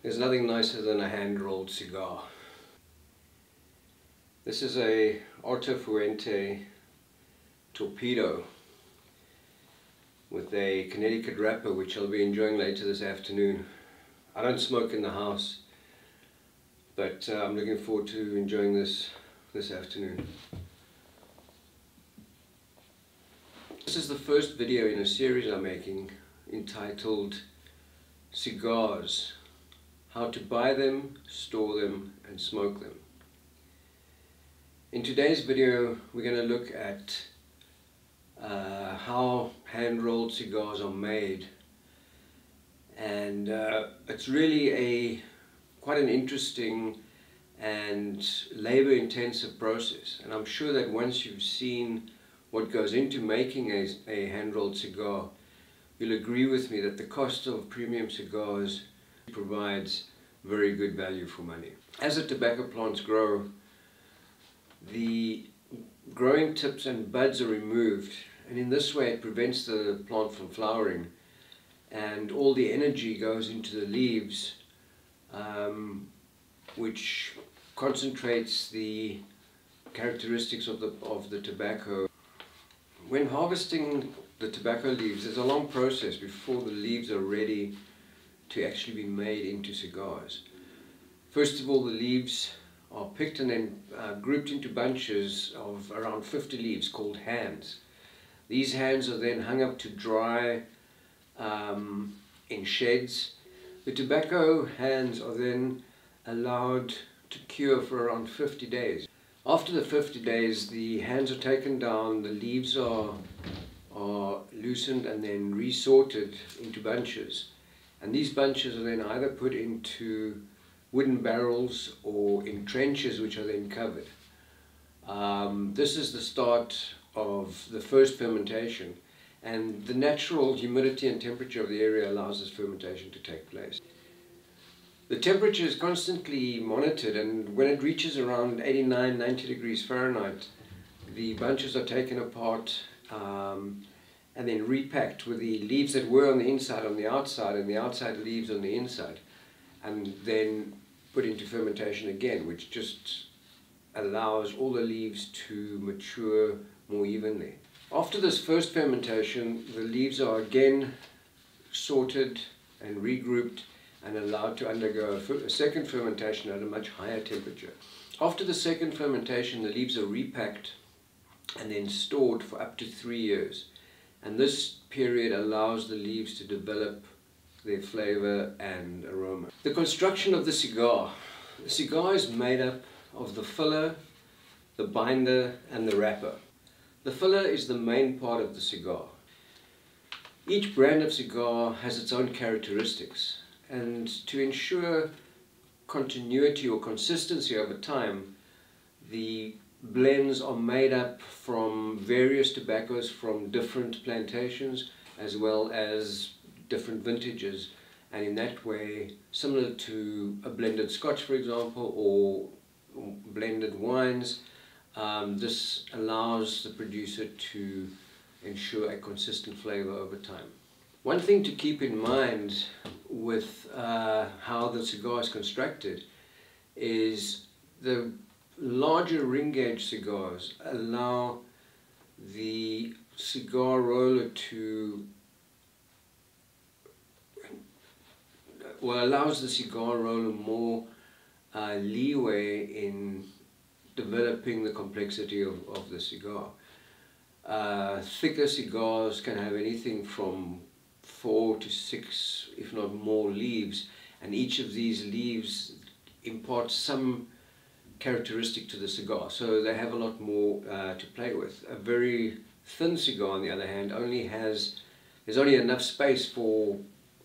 There's nothing nicer than a hand-rolled cigar. This is a Alto Fuente Torpedo with a Connecticut wrapper, which I'll be enjoying later this afternoon. I don't smoke in the house, but I'm looking forward to enjoying this afternoon. This is the first video in a series I'm making entitled Cigars: How to buy them, store them and smoke them. In today's video we're going to look at how hand-rolled cigars are made, and it's really quite an interesting and labor-intensive process, and I'm sure that once you've seen what goes into making a hand-rolled cigar, you'll agree with me that the cost of premium cigars provides very good value for money. As the tobacco plants grow, the growing tips and buds are removed, and in this way it prevents the plant from flowering, and all the energy goes into the leaves, which concentrates the characteristics of the tobacco. When harvesting the tobacco leaves, there's a long process before the leaves are ready to actually be made into cigars. First of all, the leaves are picked and then grouped into bunches of around 50 leaves called hands. These hands are then hung up to dry in sheds. The tobacco hands are then allowed to cure for around 50 days. After the 50 days, the hands are taken down, the leaves are loosened and then resorted into bunches. And these bunches are then either put into wooden barrels or in trenches, which are then covered. This is the start of the first fermentation, and the natural humidity and temperature of the area allows this fermentation to take place. The temperature is constantly monitored, and when it reaches around 89-90 degrees Fahrenheit, the bunches are taken apart and then repacked with the leaves that were on the inside on the outside, and the outside leaves on the inside, and then put into fermentation again, which just allows all the leaves to mature more evenly. After this first fermentation, the leaves are again sorted and regrouped and allowed to undergo a second fermentation at a much higher temperature. After the second fermentation, the leaves are repacked and then stored for up to 3 years, and this period allows the leaves to develop their flavor and aroma. The construction of the cigar. The cigar is made up of the filler, the binder and the wrapper. The filler is the main part of the cigar. Each brand of cigar has its own characteristics, and to ensure continuity or consistency over time, the blends are made up from various tobaccos from different plantations as well as different vintages, and in that way, similar to a blended Scotch, for example, or blended wines, this allows the producer to ensure a consistent flavor over time. One thing to keep in mind with how the cigar is constructed is the larger ring gauge cigars allow the cigar roller to allows the cigar roller more leeway in developing the complexity of the cigar. Thicker cigars can have anything from 4 to 6, if not more, leaves, and each of these leaves imparts some characteristic to the cigar, so they have a lot more to play with. A very thin cigar, on the other hand, there's only enough space for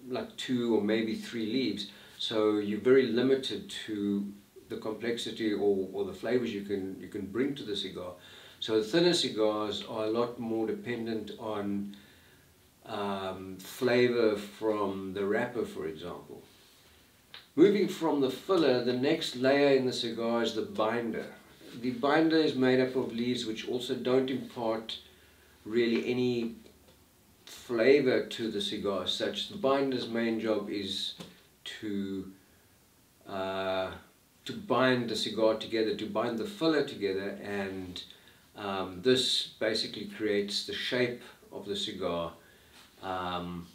like 2 or maybe 3 leaves, so you're very limited to the complexity or the flavors you can bring to the cigar. So thinner cigars are a lot more dependent on flavor from the wrapper, for example. Moving from the filler, the next layer in the cigar is the binder. The binder is made up of leaves which also don't impart really any flavor to the cigar as such. The binder's main job is to to bind the cigar together, to bind the filler together, and this basically creates the shape of the cigar, and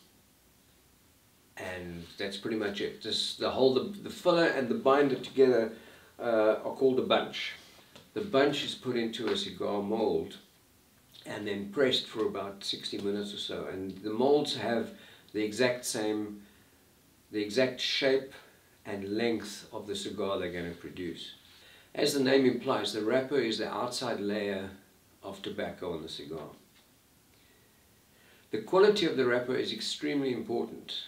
that's pretty much it. The filler and the binder together are called a bunch. The bunch is put into a cigar mold and then pressed for about 60 minutes or so, and the molds have the exact shape and length of the cigar they're going to produce. As the name implies, the wrapper is the outside layer of tobacco on the cigar. The quality of the wrapper is extremely important.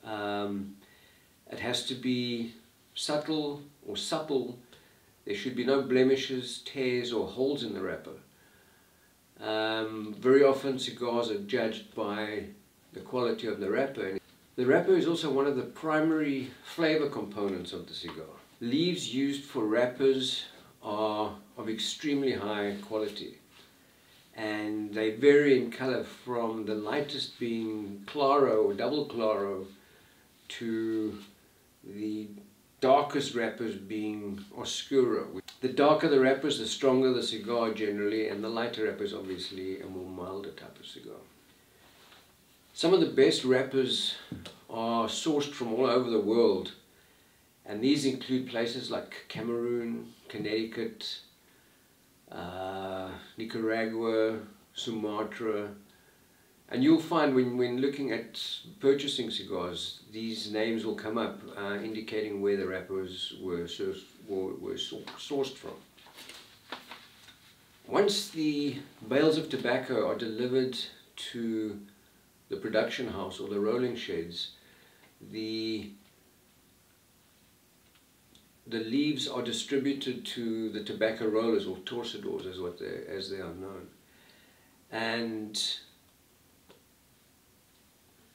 It has to be subtle or supple. There should be no blemishes, tears or holes in the wrapper. Very often cigars are judged by the quality of the wrapper. The wrapper is also one of the primary flavor components of the cigar. Leaves used for wrappers are of extremely high quality, and they vary in color from the lightest being claro or double claro to the darkest wrappers being oscuro. The darker the wrappers, the stronger the cigar generally, and the lighter wrappers obviously a more milder type of cigar. Some of the best wrappers are sourced from all over the world, and these include places like Cameroon, Connecticut, Nicaragua, Sumatra, and you'll find when looking at purchasing cigars, these names will come up indicating where the wrappers were sourced from. Once the bales of tobacco are delivered to the production house or the rolling sheds, the leaves are distributed to the tobacco rollers, or torcedores as they are known, and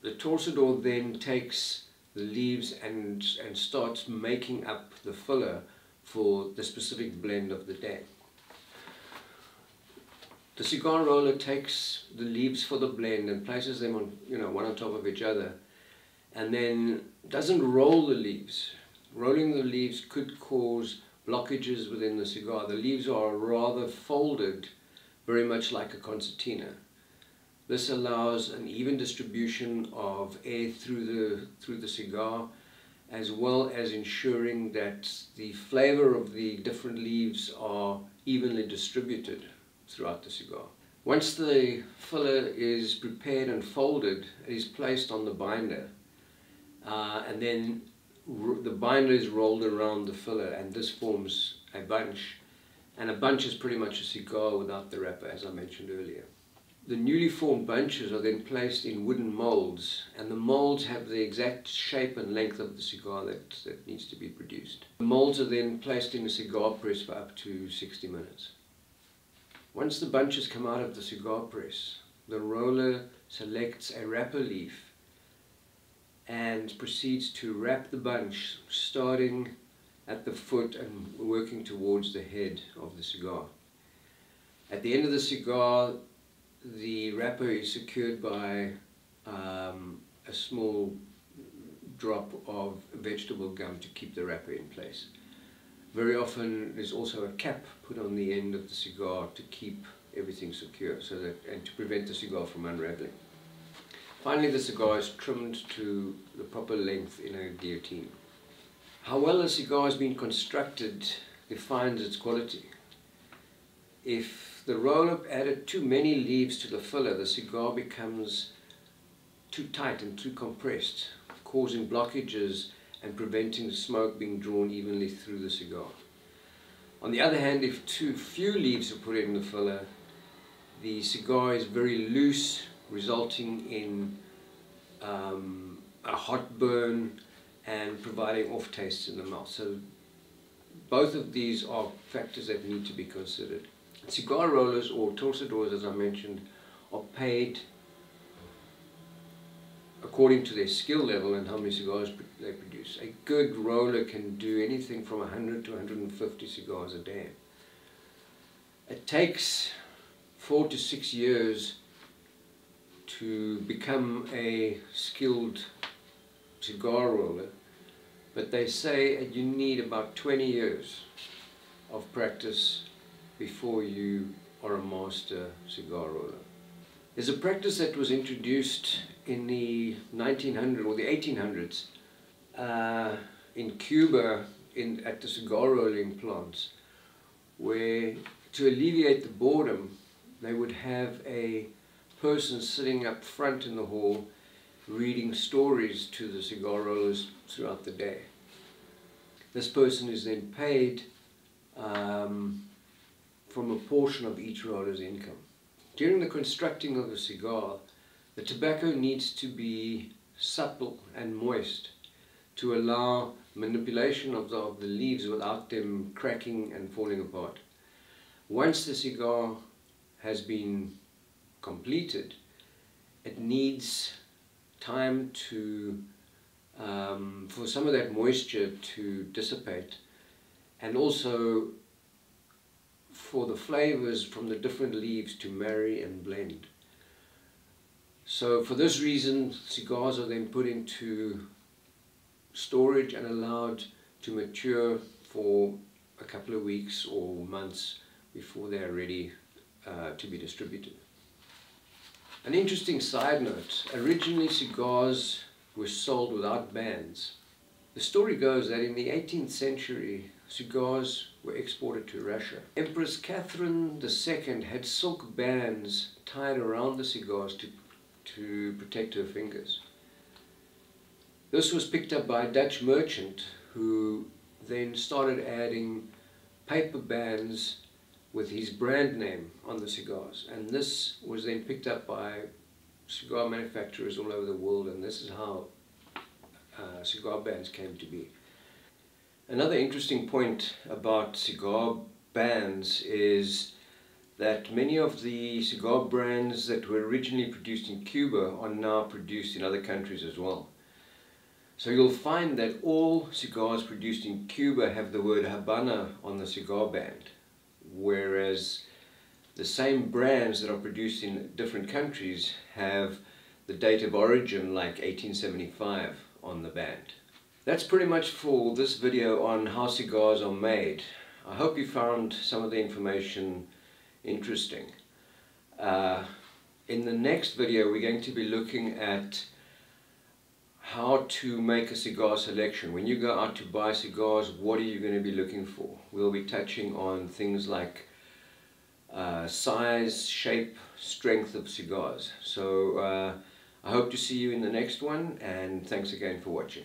the torcedor then takes the leaves and starts making up the filler for the specific blend of the day. The cigar roller takes the leaves for the blend and places them on, one on top of each other, and then doesn't roll the leaves. Rolling the leaves could cause blockages within the cigar. The leaves are rather folded, very much like a concertina. This allows an even distribution of air through the cigar, as well as ensuring that the flavor of the different leaves are evenly distributed throughout the cigar. Once the filler is prepared and folded, it is placed on the binder, and then the binder is rolled around the filler, and this forms a bunch. And a bunch is pretty much a cigar without the wrapper, as I mentioned earlier. The newly formed bunches are then placed in wooden molds, and the molds have the exact shape and length of the cigar that needs to be produced. The molds are then placed in a cigar press for up to 60 minutes. Once the bunches come out of the cigar press, the roller selects a wrapper leaf and proceeds to wrap the bunch, starting at the foot and working towards the head of the cigar. At the end of the cigar, the wrapper is secured by a small drop of vegetable gum to keep the wrapper in place. Very often there's also a cap put on the end of the cigar to keep everything secure and to prevent the cigar from unraveling. Finally, the cigar is trimmed to the proper length in a guillotine. How well a cigar has been constructed defines its quality. If the roller added too many leaves to the filler, the cigar becomes too tight and too compressed, causing blockages and preventing the smoke being drawn evenly through the cigar. On the other hand, if too few leaves are put in the filler, the cigar is very loose, resulting in a hot burn and providing off tastes in the mouth. So both of these are factors that need to be considered. Cigar rollers, or torcedores as I mentioned, are paid according to their skill level and how many cigars they produce. A good roller can do anything from 100 to 150 cigars a day. It takes 4 to 6 years to become a skilled cigar roller, but they say you need about 20 years of practice before you are a master cigar roller. There's a practice that was introduced in the 1900s or the 1800s in Cuba at the cigar rolling plants, where to alleviate the boredom they would have a person sitting up front in the hall reading stories to the cigar rollers throughout the day. This person is then paid from a portion of each roller's income. During the constructing of a cigar, the tobacco needs to be supple and moist to allow manipulation of the leaves without them cracking and falling apart. Once the cigar has been completed, it needs time to for some of that moisture to dissipate, and also for the flavors from the different leaves to marry and blend. So for this reason, cigars are then put into storage and allowed to mature for a couple of weeks or months before they are ready to be distributed. An interesting side note: originally cigars were sold without bands. The story goes that in the 18th century, cigars were exported to Russia. Empress Catherine II had silk bands tied around the cigars to protect her fingers. This was picked up by a Dutch merchant who then started adding paper bands with his brand name on the cigars, and this was then picked up by cigar manufacturers all over the world, and this is how cigar bands came to be. Another interesting point about cigar bands is that many of the cigar brands that were originally produced in Cuba are now produced in other countries as well. So you'll find that all cigars produced in Cuba have the word Habana on the cigar band, whereas the same brands that are produced in different countries have the date of origin, like 1875, on the band. That's pretty much for this video on how cigars are made. I hope you found some of the information interesting. In the next video we're going to be looking at how to make a cigar selection. When you go out to buy cigars, what are you going to be looking for? We'll be touching on things like size, shape, strength of cigars. So I hope to see you in the next one, and thanks again for watching.